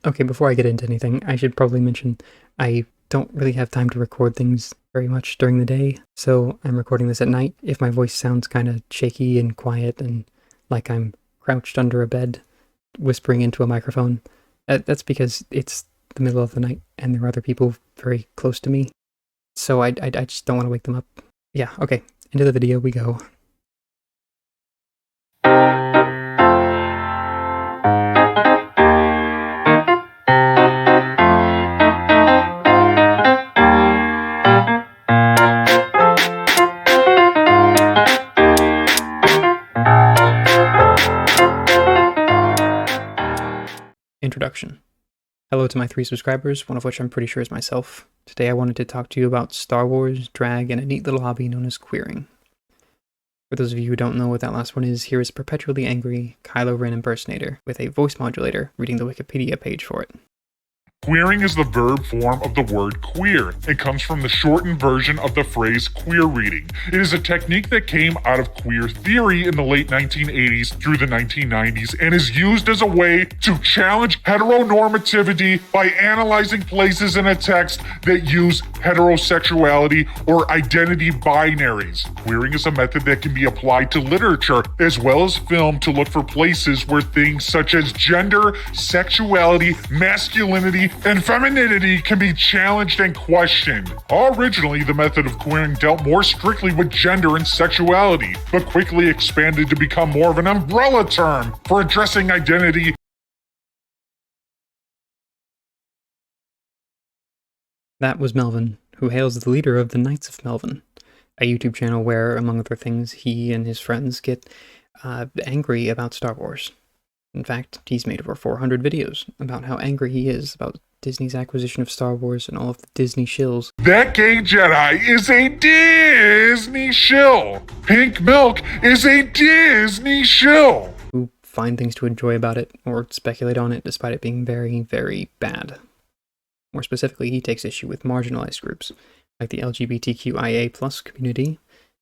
Okay, before I get into anything, I should probably mention I don't really have time to record things very much during the day, so I'm recording this at night. If my voice sounds kind of shaky and quiet and like I'm crouched under a bed whispering into a microphone, that's because it's the middle of the night and there are other people very close to me, so I just don't want to wake them up. Yeah, okay, into the video we go. Introduction. Hello to my 3 subscribers, one of which I'm pretty sure is myself. Today I wanted to talk to you about Star Wars, drag, and a neat little hobby known as queering. For those of you who don't know what that last one is, here is a perpetually angry Kylo Ren impersonator with a voice modulator reading the Wikipedia page for it. Queering is the verb form of the word queer. It comes from the shortened version of the phrase queer reading. It is a technique that came out of queer theory in the late 1980s through the 1990s and is used as a way to challenge heteronormativity by analyzing places in a text that use heterosexuality or identity binaries. Queering is a method that can be applied to literature as well as film to look for places where things such as gender, sexuality, masculinity, and femininity can be challenged and questioned. Originally, the method of queering dealt more strictly with gender and sexuality, but quickly expanded to become more of an umbrella term for addressing identity. That was Melvin, who hails as the leader of the Knights of Melvin, a YouTube channel where, among other things, he and his friends get angry about Star Wars. In fact, he's made over 400 videos about how angry he is about Disney's acquisition of Star Wars and all of the Disney shills. ThatGayJedi is a Disney shill. Pink Milk is a Disney shill. Who find things to enjoy about it or speculate on it despite it being very, very bad. More specifically, he takes issue with marginalized groups, like the LGBTQIA+ community,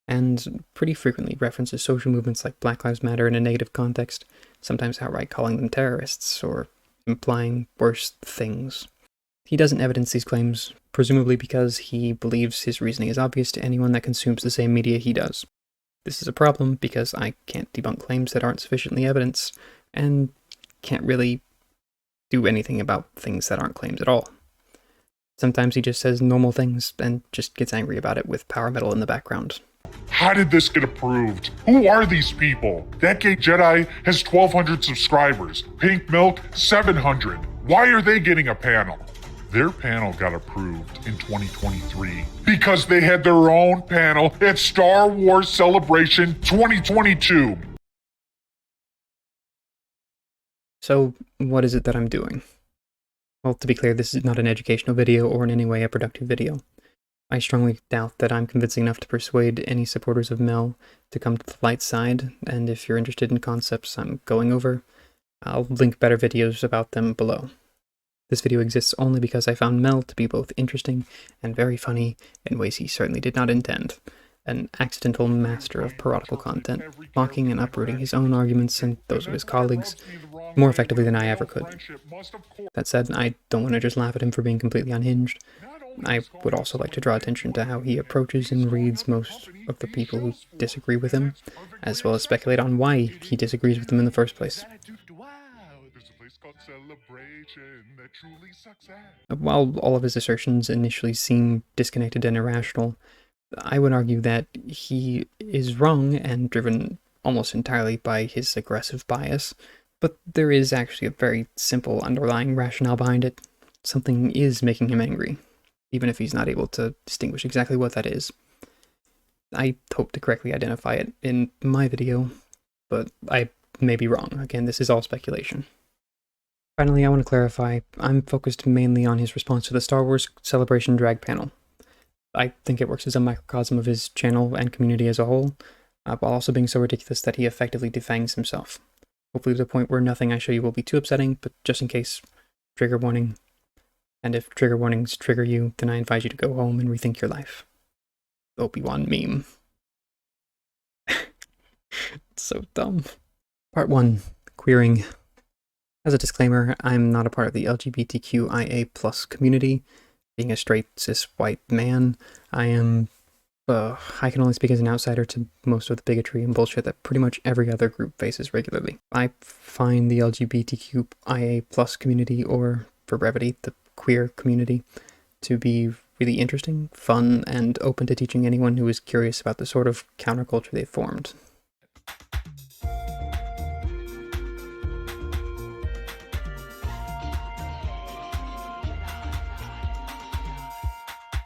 and pretty frequently references social movements like Black Lives Matter in a negative context, sometimes outright calling them terrorists, or implying worse things. He doesn't evidence these claims, presumably because he believes his reasoning is obvious to anyone that consumes the same media he does. This is a problem because I can't debunk claims that aren't sufficiently evidenced, and can't really do anything about things that aren't claims at all. Sometimes he just says normal things and just gets angry about it with power metal in the background. How did this get approved? Who are these people? ThatGayJedi has 1,200 subscribers. Pink Milk, 700. Why are they getting a panel? Their panel got approved in 2023 because they had their own panel at Star Wars Celebration 2022. So, what is it that I'm doing? Well, to be clear, this is not an educational video or in any way a productive video. I strongly doubt that I'm convincing enough to persuade any supporters of Mel to come to the light side, and if you're interested in concepts I'm going over, I'll link better videos about them below. This video exists only because I found Mel to be both interesting and very funny in ways he certainly did not intend. An accidental master of parodical content, mocking and uprooting his own arguments and those of his colleagues more effectively than I ever could. That said, I don't want to just laugh at him for being completely unhinged. I would also like to draw attention to how he approaches and reads most of the people who disagree with him, as well as speculate on why he disagrees with them in the first place. While all of his assertions initially seem disconnected and irrational, I would argue that he is wrong and driven almost entirely by his aggressive bias, but there is actually a very simple underlying rationale behind it. Something is making him angry, even if he's not able to distinguish exactly what that is. I hope to correctly identify it in my video, but I may be wrong. Again, this is all speculation. Finally, I want to clarify, I'm focused mainly on his response to the Star Wars Celebration drag panel. I think it works as a microcosm of his channel and community as a whole, while also being so ridiculous that he effectively defangs himself. Hopefully to the point where nothing I show you will be too upsetting, but just in case, trigger warning. And if trigger warnings trigger you, then I advise you to go home and rethink your life. Obi-Wan meme. It's so dumb. Part 1. Queering. As a disclaimer, I'm not a part of the LGBTQIA+ community. Being a straight, cis, white man, I can only speak as an outsider to most of the bigotry and bullshit that pretty much every other group faces regularly. I find the LGBTQIA+ community, or for brevity, the queer community, to be really interesting, fun, and open to teaching anyone who is curious about the sort of counterculture they've formed.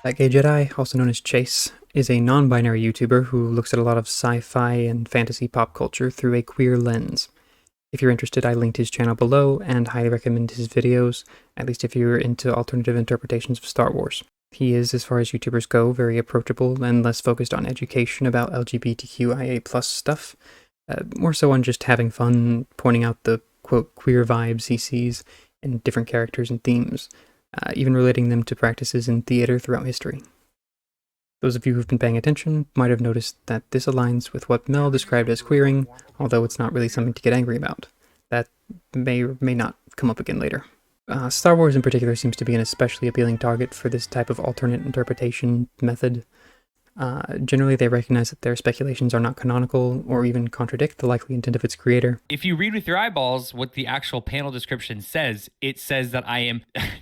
ThatGayJedi, also known as Chase, is a non-binary YouTuber who looks at a lot of sci-fi and fantasy pop culture through a queer lens. If you're interested, I linked his channel below and highly recommend his videos, at least if you're into alternative interpretations of Star Wars. He is, as far as YouTubers go, very approachable and less focused on education about LGBTQIA+ stuff, more so on just having fun, pointing out the, quote, queer vibes he sees in different characters and themes, even relating them to practices in theater throughout history. Those of you who've been paying attention might have noticed that this aligns with what Mel described as queering, although it's not really something to get angry about. That may or may not come up again later. Star Wars in particular seems to be an especially appealing target for this type of alternate interpretation method. Generally, they recognize that their speculations are not canonical or even contradict the likely intent of its creator. If you read with your eyeballs what the actual panel description says, it says that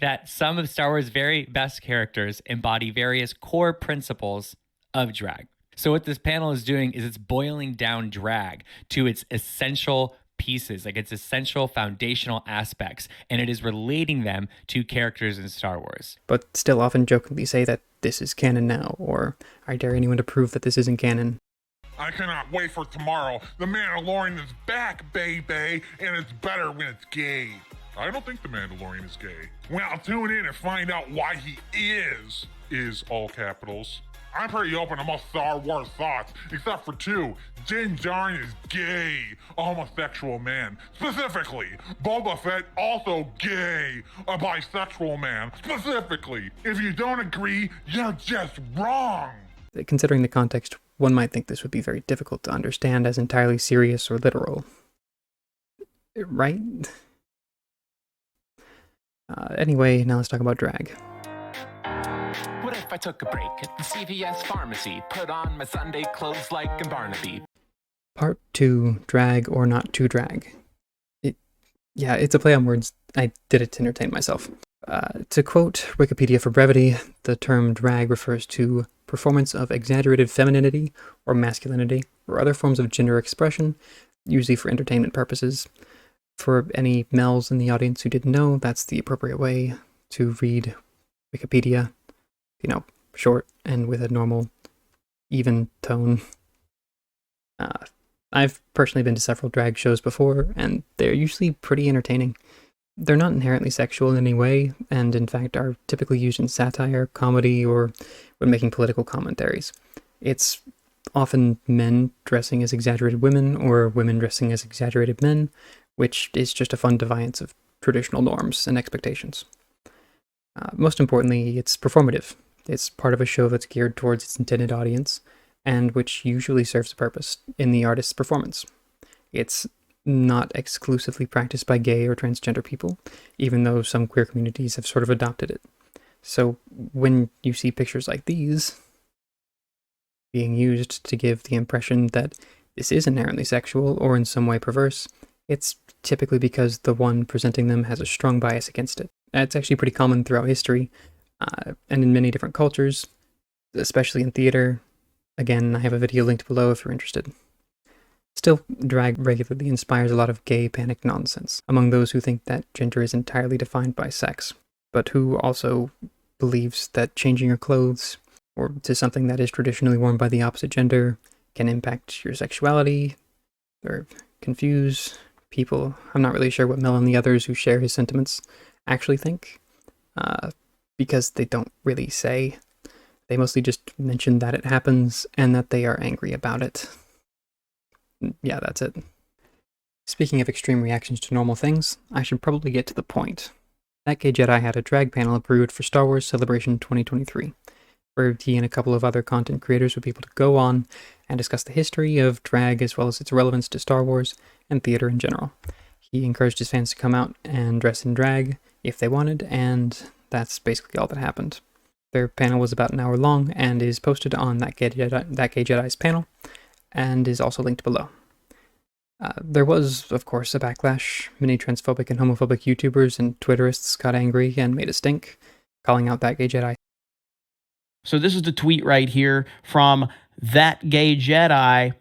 that some of Star Wars' very best characters embody various core principles of drag. So what this panel is doing is it's boiling down drag to its essential pieces, like its essential foundational aspects, and it is relating them to characters in Star Wars. But still often jokingly say that this is canon now, or I dare anyone to prove that this isn't canon. I cannot wait for tomorrow. The Mandalorian is back, baby, and it's better when it's gay. I don't think the Mandalorian is gay. Well, tune in and find out why he is all capitals. I'm pretty open to most Star Wars thoughts, except for two. Din Djarin is gay, a homosexual man. Specifically, Boba Fett also gay, a bisexual man. Specifically, if you don't agree, you're just wrong. Considering the context, one might think this would be very difficult to understand as entirely serious or literal. Right? Anyway, now let's talk about drag. What if I took a break at the CVS pharmacy, put on my Sunday clothes like a Barnaby? Part 2, drag or not to drag. It's a play on words. I did it to entertain myself. To quote Wikipedia for brevity, the term drag refers to performance of exaggerated femininity or masculinity or other forms of gender expression, usually for entertainment purposes. For any males in the audience who didn't know, that's the appropriate way to read Wikipedia. Short and with a normal, even tone. I've personally been to several drag shows before, and they're usually pretty entertaining. They're not inherently sexual in any way, and in fact are typically used in satire, comedy, or when making political commentaries. It's often men dressing as exaggerated women, or women dressing as exaggerated men, which is just a fun defiance of traditional norms and expectations. Most importantly, it's performative. It's part of a show that's geared towards its intended audience, and which usually serves a purpose in the artist's performance. It's not exclusively practiced by gay or transgender people, even though some queer communities have sort of adopted it. So when you see pictures like these being used to give the impression that this is inherently sexual or in some way perverse, it's typically because the one presenting them has a strong bias against it. It's actually pretty common throughout history, and in many different cultures, especially in theater. Again, I have a video linked below if you're interested. Still, drag regularly inspires a lot of gay panic nonsense among those who think that gender is entirely defined by sex, but who also believes that changing your clothes or to something that is traditionally worn by the opposite gender can impact your sexuality or confuse people. I'm not really sure what Mel and the others who share his sentiments actually think, because they don't really say. They mostly just mention that it happens and that they are angry about it. Yeah, that's it. Speaking of extreme reactions to normal things, I should probably get to the point. ThatGayJedi had a drag panel approved for Star Wars Celebration 2023, where he and a couple of other content creators would be able to go on and discuss the history of drag as well as its relevance to Star Wars and theater in general. He encouraged his fans to come out and dress in drag if they wanted, and that's basically all that happened. Their panel was about an hour long and is posted on ThatGayJedi's panel, and is also linked below. There was, of course, a backlash. Many transphobic and homophobic YouTubers and Twitterists got angry and made a stink, calling out ThatGayJedi. So this is the tweet right here from ThatGayJedi.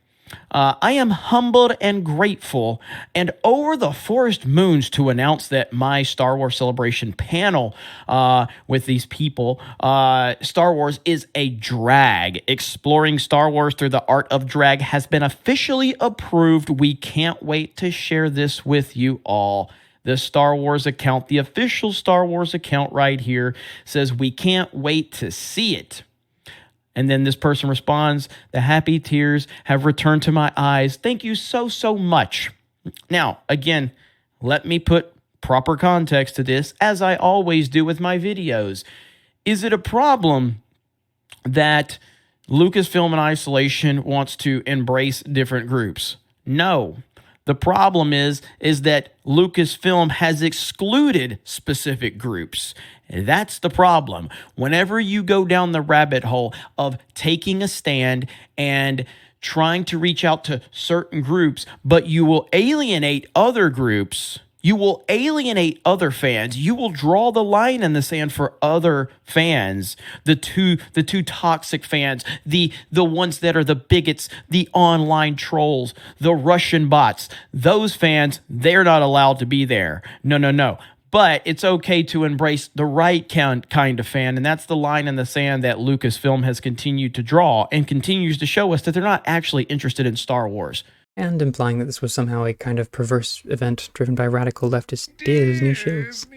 I am humbled and grateful and over the forest moons to announce that my Star Wars Celebration panel with these people, Star Wars is a drag. Exploring Star Wars through the art of drag has been officially approved. We can't wait to share this with you all. The Star Wars account, the official Star Wars account right here, says we can't wait to see it. And then this person responds, the happy tears have returned to my eyes. Thank you so, so much. Now, again, let me put proper context to this, as I always do with my videos. Is it a problem that Lucasfilm in isolation wants to embrace different groups? No. The problem is that Lucasfilm has excluded specific groups. That's the problem. Whenever you go down the rabbit hole of taking a stand and trying to reach out to certain groups, but you will alienate other groups, you will alienate other fans, you will draw the line in the sand for other fans, the two toxic fans, the ones that are the bigots, the online trolls, the Russian bots. Those fans, they're not allowed to be there. No. But it's okay to embrace the right kind of fan, and that's the line in the sand that Lucasfilm has continued to draw and continues to show us that they're not actually interested in Star Wars. And implying that this was somehow a kind of perverse event driven by radical leftist Disney shills.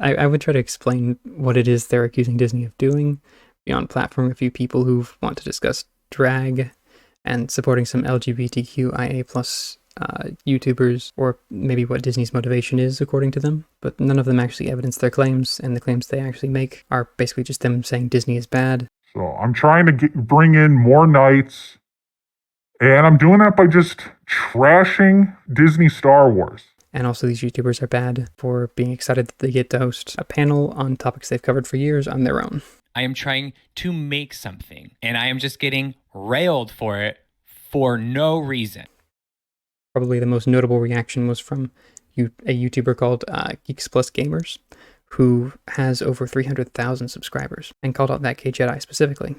I would try to explain what it is they're accusing Disney of doing, beyond platforming a few people who want to discuss drag and supporting some LGBTQIA plus YouTubers, or maybe what Disney's motivation is according to them, but none of them actually evidence their claims, and the claims they actually make are basically just them saying Disney is bad. So I'm trying to bring in more nights, and I'm doing that by just trashing Disney Star Wars. And also these YouTubers are bad for being excited that they get to host a panel on topics they've covered for years on their own. I am trying to make something, and I am just getting railed for it for no reason. Probably the most notable reaction was from a YouTuber called Geeks Gamers, who has over 300,000 subscribers, and called out ThatGayJedi specifically.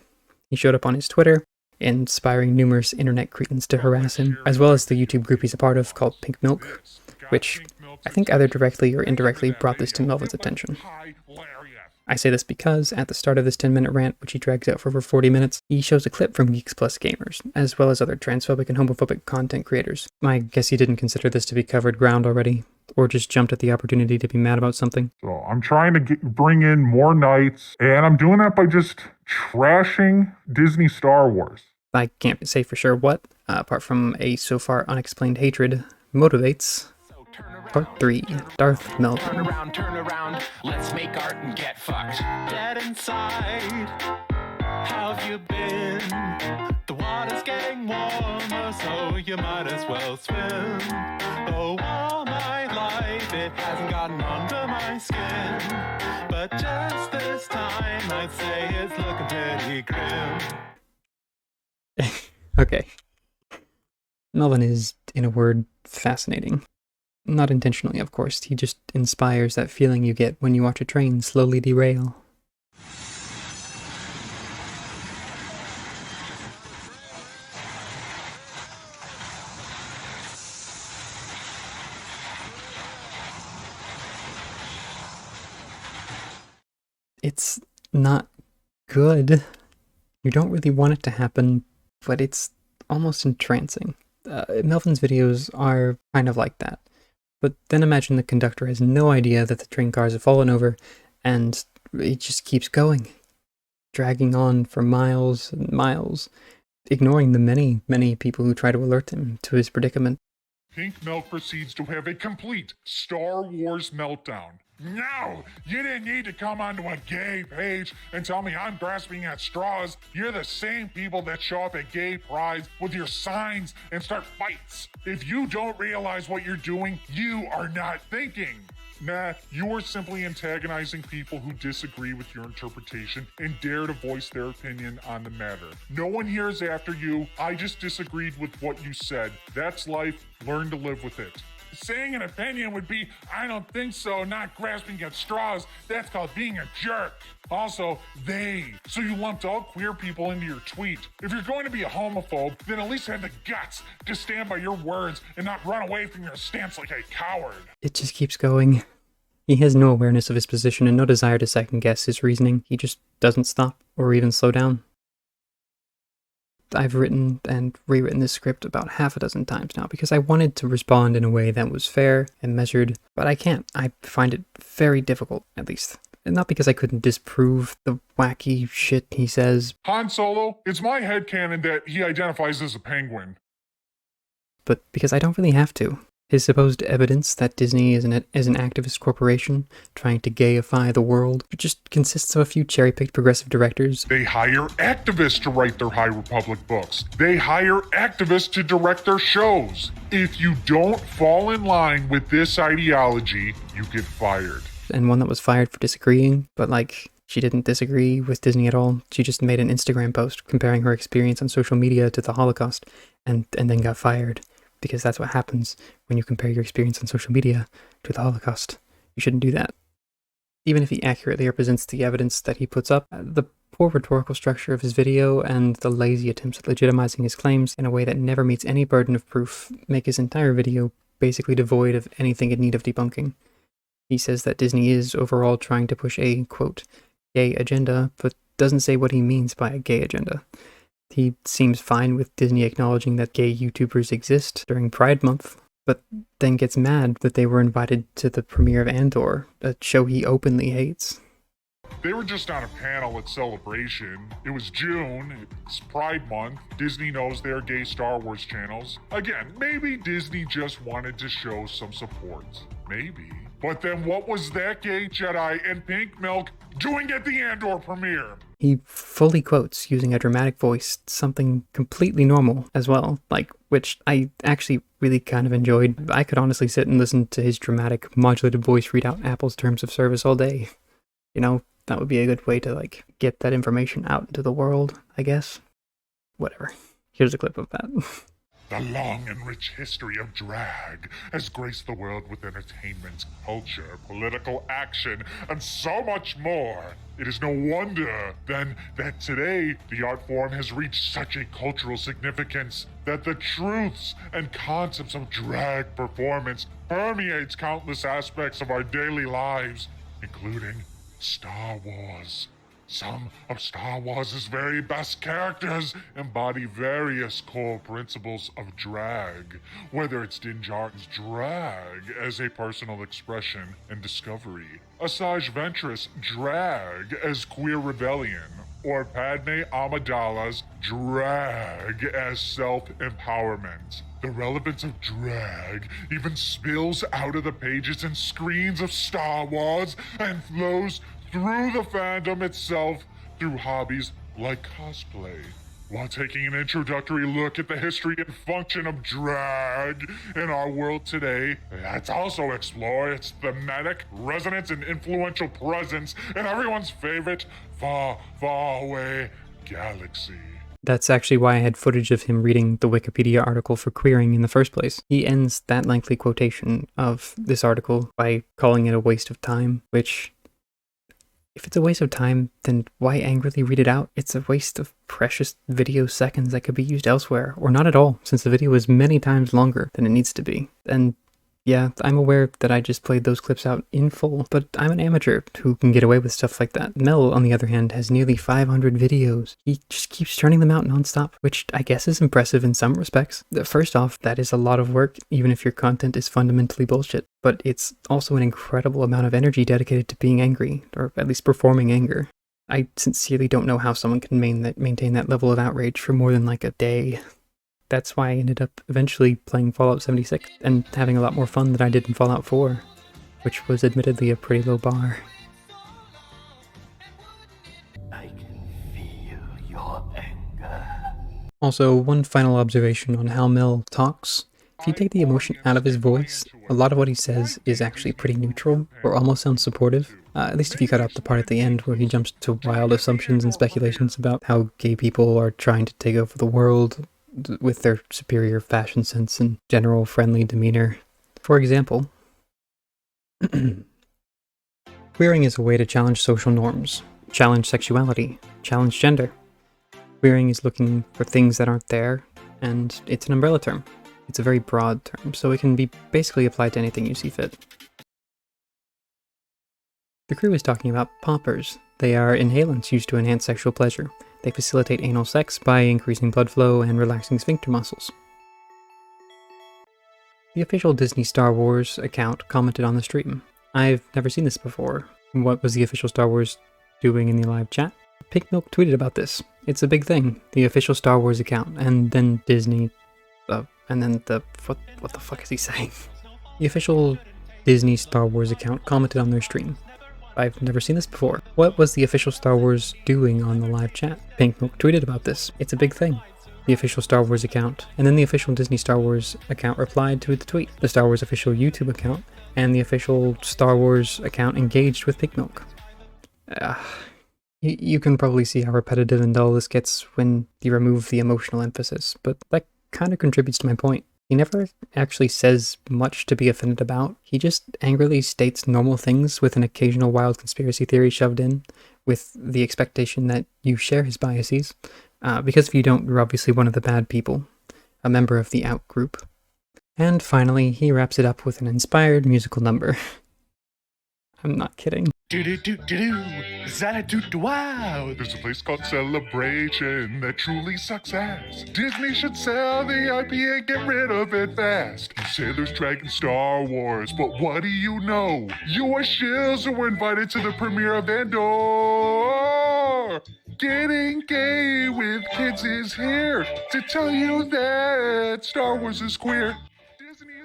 He showed up on his Twitter, inspiring numerous internet cretins to harass him, as well as the YouTube group he's a part of called Pink Milk, which I think either directly or indirectly brought this to Melvin's attention. I say this because, at the start of this 10-minute rant, which he drags out for over 40 minutes, he shows a clip from Geeks Gamers, as well as other transphobic and homophobic content creators. I guess he didn't consider this to be covered ground already, or just jumped at the opportunity to be mad about something. So I'm trying to bring in more nights, and I'm doing that by just trashing Disney Star Wars. I can't say for sure what, apart from a so far unexplained hatred, motivates. Part 3, Darth Melvin. Turn around, let's make art and get fucked. Dead inside, how have you been? The water's getting warmer, so you might as well swim. Oh, all my life it hasn't gotten under my skin, but just this time I'd say it's looking pretty grim. Okay. Melvin is, in a word, fascinating. Not intentionally, of course, he just inspires that feeling you get when you watch a train slowly derail. It's not good. You don't really want it to happen, but it's almost entrancing. Melvin's videos are kind of like that. But then imagine the conductor has no idea that the train cars have fallen over, and it just keeps going, dragging on for miles and miles, ignoring the many, many people who try to alert him to his predicament. Pink Milk proceeds to have a complete Star Wars meltdown. No, you didn't need to come onto a gay page and tell me I'm grasping at straws. You're the same people that show up at gay prides with your signs and start fights. If you don't realize what you're doing, you are not thinking. Nah, you are simply antagonizing people who disagree with your interpretation and dare to voice their opinion on the matter. No one here is after you. I just disagreed with what you said. That's life. Learn to live with it. Saying an opinion would be, I don't think so, not grasping at straws. That's called being a jerk. Also, they. So you lumped all queer people into your tweet. If you're going to be a homophobe, then at least have the guts to stand by your words and not run away from your stance like a coward. It just keeps going. He has no awareness of his position and no desire to second-guess his reasoning. He just doesn't stop or even slow down. I've written and rewritten this script about half a dozen times now because I wanted to respond in a way that was fair and measured, but I can't. I find it very difficult, at least. And not because I couldn't disprove the wacky shit he says. Han Solo, it's my headcanon that he identifies as a penguin. But because I don't really have to. His supposed evidence that Disney is an activist corporation trying to gayify the world just consists of a few cherry-picked progressive directors. They hire activists to write their High Republic books. They hire activists to direct their shows. If you don't fall in line with this ideology, you get fired. And one that was fired for disagreeing, but she didn't disagree with Disney at all. She just made an Instagram post comparing her experience on social media to the Holocaust and then got fired. Because that's what happens when you compare your experience on social media to the Holocaust. You shouldn't do that. Even if he accurately represents the evidence that he puts up, the poor rhetorical structure of his video and the lazy attempts at legitimizing his claims in a way that never meets any burden of proof make his entire video basically devoid of anything in need of debunking. He says that Disney is overall trying to push a, quote, gay agenda, but doesn't say what he means by a gay agenda. He seems fine with Disney acknowledging that gay YouTubers exist during Pride Month, but then gets mad that they were invited to the premiere of Andor, a show he openly hates. They were just on a panel at Celebration. It was June, it's Pride Month. Disney knows they're gay Star Wars channels. Again, maybe Disney just wanted to show some support. Maybe. But then what was that gay Jedi and Pink Milk doing at the Andor premiere? He fully quotes, using a dramatic voice, something completely normal as well, which I actually really kind of enjoyed. I could honestly sit and listen to his dramatic, modulated voice read out Apple's terms of service all day. You know, that would be a good way to, get that information out into the world, I guess. Whatever. Here's a clip of that. The long and rich history of drag has graced the world with entertainment, culture, political action, and so much more. It is no wonder, then, that today the art form has reached such a cultural significance that the truths and concepts of drag performance permeates countless aspects of our daily lives, including Star Wars. Some of Star Wars' very best characters embody various core principles of drag, whether it's Din Djarin's drag as a personal expression and discovery, Asajj Ventress' drag as queer rebellion, or Padme Amidala's drag as self-empowerment. The relevance of drag even spills out of the pages and screens of Star Wars and flows through the fandom itself through hobbies like cosplay. While taking an introductory look at the history and function of drag in our world today, let's also explore its thematic resonance and influential presence in everyone's favorite far, far away galaxy. That's actually why I had footage of him reading the Wikipedia article for queering in the first place. He ends that lengthy quotation of this article by calling it a waste of time, which, if it's a waste of time, then why angrily read it out? It's a waste of precious video seconds that could be used elsewhere, or not at all, since the video is many times longer than it needs to be. And yeah, I'm aware that I just played those clips out in full, but I'm an amateur who can get away with stuff like that. Mel, on the other hand, has nearly 500 videos. He just keeps churning them out nonstop, which I guess is impressive in some respects. First off, that is a lot of work, even if your content is fundamentally bullshit. But it's also an incredible amount of energy dedicated to being angry, or at least performing anger. I sincerely don't know how someone can maintain that level of outrage for more than a day. That's why I ended up eventually playing Fallout 76 and having a lot more fun than I did in Fallout 4. which was admittedly a pretty low bar. I can feel your anger. Also, one final observation on how Mel talks. If you take the emotion out of his voice, a lot of what he says is actually pretty neutral, or almost sounds supportive. At least if you cut out the part at the end where he jumps to wild assumptions and speculations about how gay people are trying to take over the world with their superior fashion sense and general friendly demeanor. For example, queering is a way to challenge social norms, challenge sexuality, challenge gender. Queering is looking for things that aren't there, and it's an umbrella term. It's a very broad term, so it can be basically applied to anything you see fit. The crew is talking about poppers. They are inhalants used to enhance sexual pleasure. They facilitate anal sex by increasing blood flow and relaxing sphincter muscles. The official Disney Star Wars account commented on the stream. I've never seen this before. What was the official Star Wars doing in the live chat? Pink Milk tweeted about this. It's a big thing. The official Star Wars account, and then Disney, and then what the fuck is he saying? The official Disney Star Wars account commented on their stream. I've never seen this before. What was the official Star Wars doing on the live chat? Pink Milk tweeted about this. It's a big thing. The official Star Wars account, and then the official Disney Star Wars account replied to the tweet. The Star Wars official YouTube account and the official Star Wars account engaged with Pink Milk. You can probably see how repetitive and dull this gets when you remove the emotional emphasis, but that kind of contributes to my point. He never actually says much to be offended about. He just angrily states normal things with an occasional wild conspiracy theory shoved in, with the expectation that you share his biases. Because if you don't, you're obviously one of the bad people, a member of the out group. And finally, he wraps it up with an inspired musical number. I'm not kidding. Wow. There's a place called Celebration that truly sucks ass. Disney should sell the IP and get rid of it fast. You say there's Dragon Star Wars, but what do you know? You are shills who were invited to the premiere of Andor. Getting gay with kids is here to tell you that Star Wars is queer.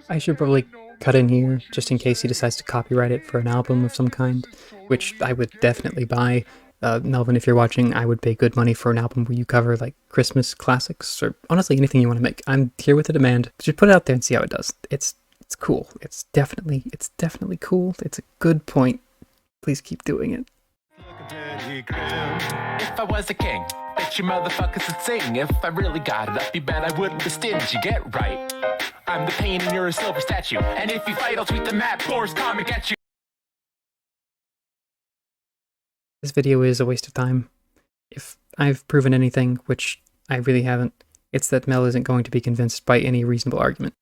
I should probably cut in here, just in case he decides to copyright it for an album of some kind, which I would definitely buy. Melvin, if you're watching, I would pay good money for an album where you cover, like, Christmas classics, or honestly anything you want to make. I'm here with a demand. Just put it out there and see how it does. It's cool. It's definitely cool. It's a good point. Please keep doing it. If I was a king, bet you motherfuckers would sing. If I really got it up, you bet I wouldn't be stingy. Get right. I'm the pain and you're a silver statue. And if you fight, I'll tweet the map. Boris comic at you. This video is a waste of time. If I've proven anything, which I really haven't, it's that Mel isn't going to be convinced by any reasonable argument.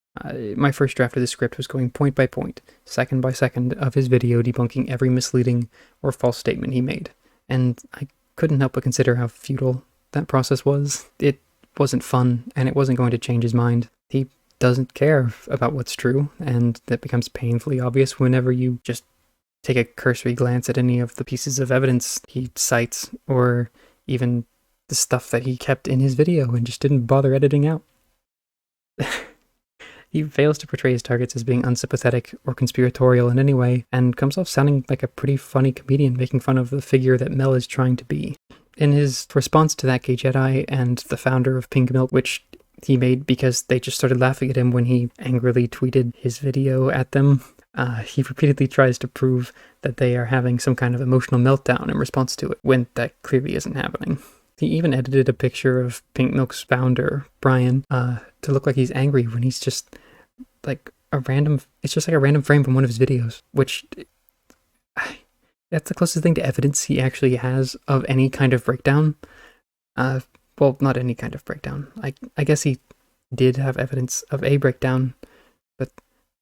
My first draft of the script was going point by point, second by second of his video debunking every misleading or false statement he made. And I couldn't help but consider how futile that process was. It wasn't fun, and it wasn't going to change his mind. He doesn't care about what's true, and that becomes painfully obvious whenever you just take a cursory glance at any of the pieces of evidence he cites, or even the stuff that he kept in his video and just didn't bother editing out. He fails to portray his targets as being unsympathetic or conspiratorial in any way, and comes off sounding like a pretty funny comedian making fun of the figure that Mel is trying to be. In his response to ThatGayJedi and the founder of Pink Milk, which he made because they just started laughing at him when he angrily tweeted his video at them, he repeatedly tries to prove that they are having some kind of emotional meltdown in response to it, when that clearly isn't happening. He even edited a picture of Pink Milk's founder, Brian, to look like he's angry when he's just like it's just like a random frame from one of his videos, which, that's the closest thing to evidence he actually has of any kind of breakdown. Well, not any kind of breakdown. I guess he did have evidence of a breakdown, but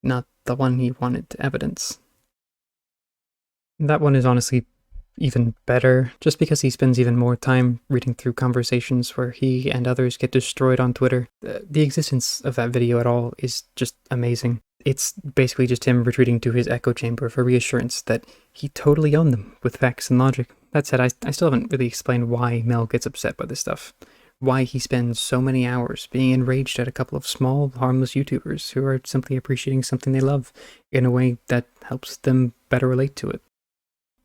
not the one he wanted to evidence. That one is honestly even better, just because he spends even more time reading through conversations where he and others get destroyed on Twitter. The existence of that video at all is just amazing. It's basically just him retreating to his echo chamber for reassurance that he totally owned them with facts and logic. That said, I still haven't really explained why Mel gets upset by this stuff. why he spends so many hours being enraged at a couple of small, harmless YouTubers who are simply appreciating something they love in a way that helps them better relate to it.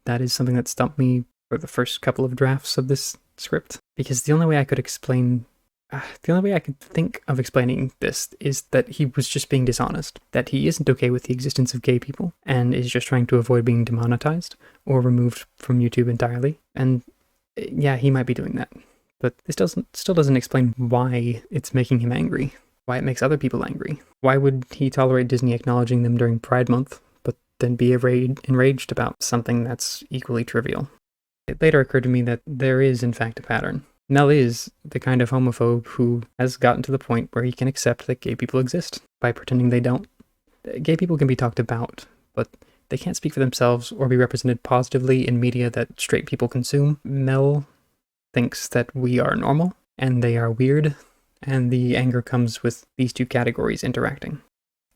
That is something that stumped me for the first couple of drafts of this script, because the only way I could think of explaining this is that he was just being dishonest, that he isn't okay with the existence of gay people, and is just trying to avoid being demonetized or removed from YouTube entirely. And yeah, he might be doing that. But this still doesn't explain why it's making him angry, why it makes other people angry. Why would he tolerate Disney acknowledging them during Pride Month, but then be enraged about something that's equally trivial? It later occurred to me that there is, in fact, a pattern. Mel is the kind of homophobe who has gotten to the point where he can accept that gay people exist by pretending they don't. Gay people can be talked about, but they can't speak for themselves or be represented positively in media that straight people consume. Mel thinks that we are normal, and they are weird, and the anger comes with these two categories interacting.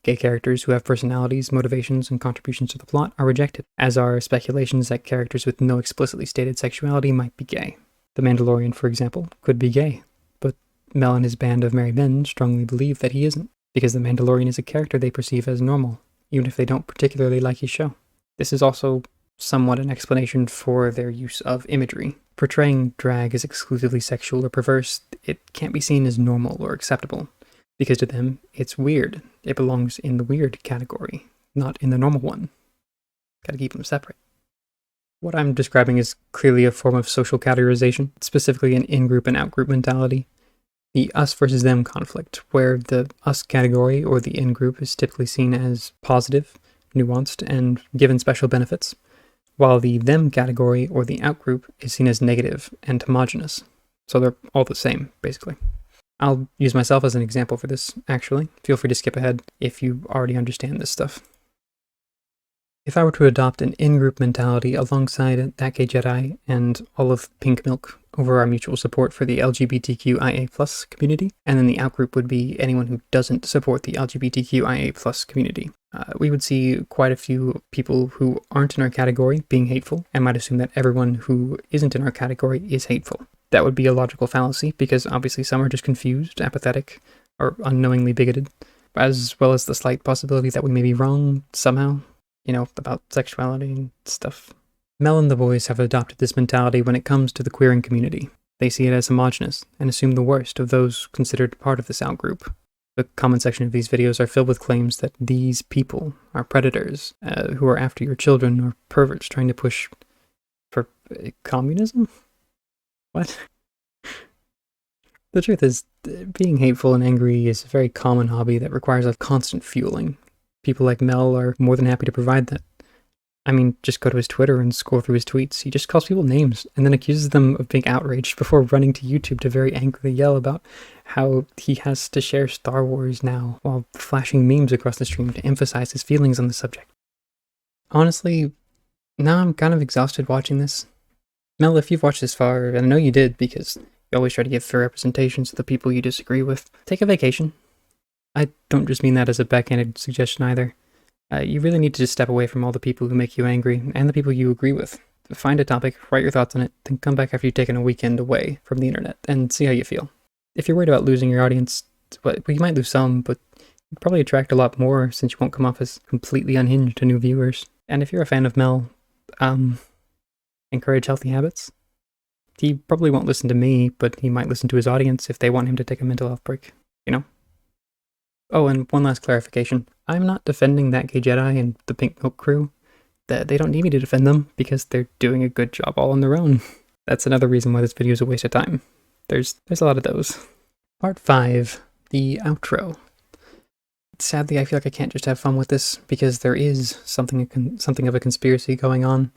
Gay characters who have personalities, motivations, and contributions to the plot are rejected, as are speculations that characters with no explicitly stated sexuality might be gay. The Mandalorian, for example, could be gay, but Mel and his band of merry men strongly believe that he isn't, because the Mandalorian is a character they perceive as normal, even if they don't particularly like his show. This is also somewhat an explanation for their use of imagery. Portraying drag as exclusively sexual or perverse, it can't be seen as normal or acceptable, because to them, it's weird. It belongs in the weird category, not in the normal one. Gotta keep them separate. What I'm describing is clearly a form of social categorization, specifically an in-group and out-group mentality. The us versus them conflict, where the us category or the in-group is typically seen as positive, nuanced, and given special benefits, while the them category or the out-group is seen as negative and homogenous. So they're all the same, basically. I'll use myself as an example for this, actually. Feel free to skip ahead if you already understand this stuff. If I were to adopt an in-group mentality alongside ThatGayJedi and all of Pink Milk over our mutual support for the LGBTQIA+ community, and then the out-group would be anyone who doesn't support the LGBTQIA+ community, we would see quite a few people who aren't in our category being hateful, and might assume that everyone who isn't in our category is hateful. That would be a logical fallacy, because obviously some are just confused, apathetic, or unknowingly bigoted, as well as the slight possibility that we may be wrong somehow, about sexuality and stuff. Mel and the boys have adopted this mentality when it comes to the queering community. They see it as homogenous, and assume the worst of those considered part of this outgroup. The comment section of these videos are filled with claims that these people are predators, who are after your children, or perverts trying to push for communism? What? The truth is, being hateful and angry is a very common hobby that requires a constant fueling. People like Mel are more than happy to provide that. I mean, just go to his Twitter and scroll through his tweets. He just calls people names and then accuses them of being outraged before running to YouTube to very angrily yell about how he has to share Star Wars now, while flashing memes across the stream to emphasize his feelings on the subject. Honestly, now I'm kind of exhausted watching this. Mel, if you've watched this far, and I know you did because you always try to give fair representations to the people you disagree with, take a vacation. I don't just mean that as a backhanded suggestion either. You really need to just step away from all the people who make you angry, and the people you agree with. Find a topic, write your thoughts on it, then come back after you've taken a weekend away from the internet, and see how you feel. If you're worried about losing your audience, well, you might lose some, but you'd probably attract a lot more, since you won't come off as completely unhinged to new viewers. And if you're a fan of Mel, encourage healthy habits. He probably won't listen to me, but he might listen to his audience if they want him to take a mental health break, Oh, and one last clarification. I'm not defending ThatGayJedi and the Pink Milk crew. They don't need me to defend them, because they're doing a good job all on their own. That's another reason why this video is a waste of time. There's a lot of those. Part 5, the outro. Sadly, I feel like I can't just have fun with this, because there is something of a conspiracy going on.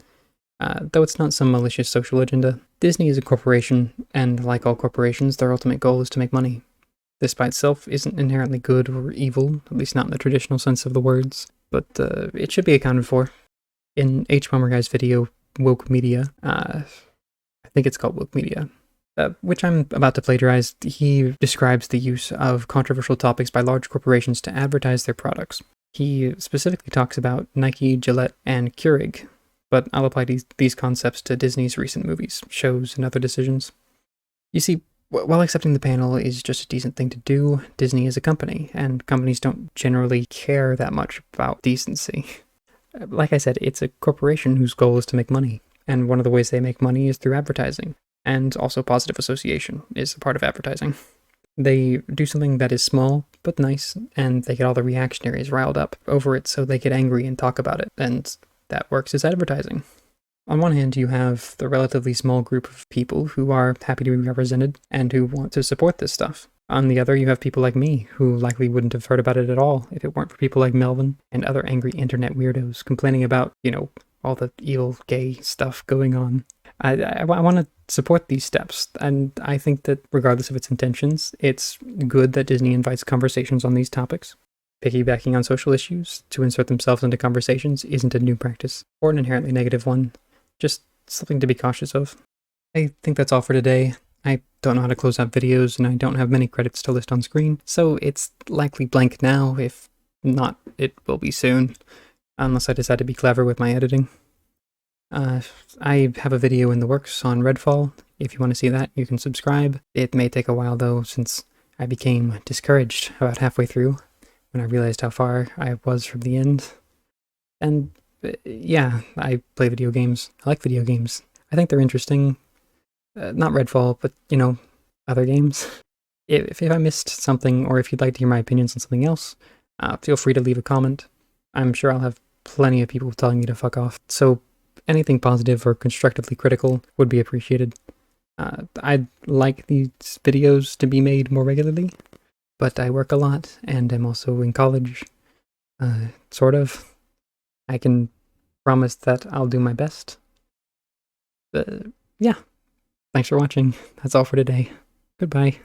Though it's not some malicious social agenda. Disney is a corporation, and like all corporations, their ultimate goal is to make money. This by itself isn't inherently good or evil, at least not in the traditional sense of the words, but it should be accounted for. In H. Bomber Guy's video, Woke Media, I think it's called Woke Media, which I'm about to plagiarize, he describes the use of controversial topics by large corporations to advertise their products. He specifically talks about Nike, Gillette, and Keurig, but I'll apply these concepts to Disney's recent movies, shows, and other decisions. You see, While accepting the panel is just a decent thing to do, Disney is a company, and companies don't generally care that much about decency. Like I said, it's a corporation whose goal is to make money, and one of the ways they make money is through advertising, and also positive association is a part of advertising. They do something that is small, but nice, and they get all the reactionaries riled up over it, so they get angry and talk about it, and that works as advertising. On one hand, you have the relatively small group of people who are happy to be represented and who want to support this stuff. On the other, you have people like me, who likely wouldn't have heard about it at all if it weren't for people like Melvin and other angry internet weirdos complaining about, all the evil gay stuff going on. I want to support these steps, and I think that regardless of its intentions, it's good that Disney invites conversations on these topics. Piggybacking on social issues to insert themselves into conversations isn't a new practice, or an inherently negative one. Just something to be cautious of. I think that's all for today. I don't know how to close out videos, and I don't have many credits to list on screen, so it's likely blank now. If not, it will be soon, unless I decide to be clever with my editing. I have a video in the works on Redfall. If you want to see that, you can subscribe. It may take a while though, since I became discouraged about halfway through when I realized how far I was from the end. And yeah, I play video games. I like video games. I think they're interesting. Not Redfall, but, other games. If I missed something, or if you'd like to hear my opinions on something else, feel free to leave a comment. I'm sure I'll have plenty of people telling me to fuck off, so anything positive or constructively critical would be appreciated. I'd like these videos to be made more regularly, but I work a lot, and I'm also in college. Sort of. I can promise that I'll do my best. Yeah. Thanks for watching. That's all for today. Goodbye.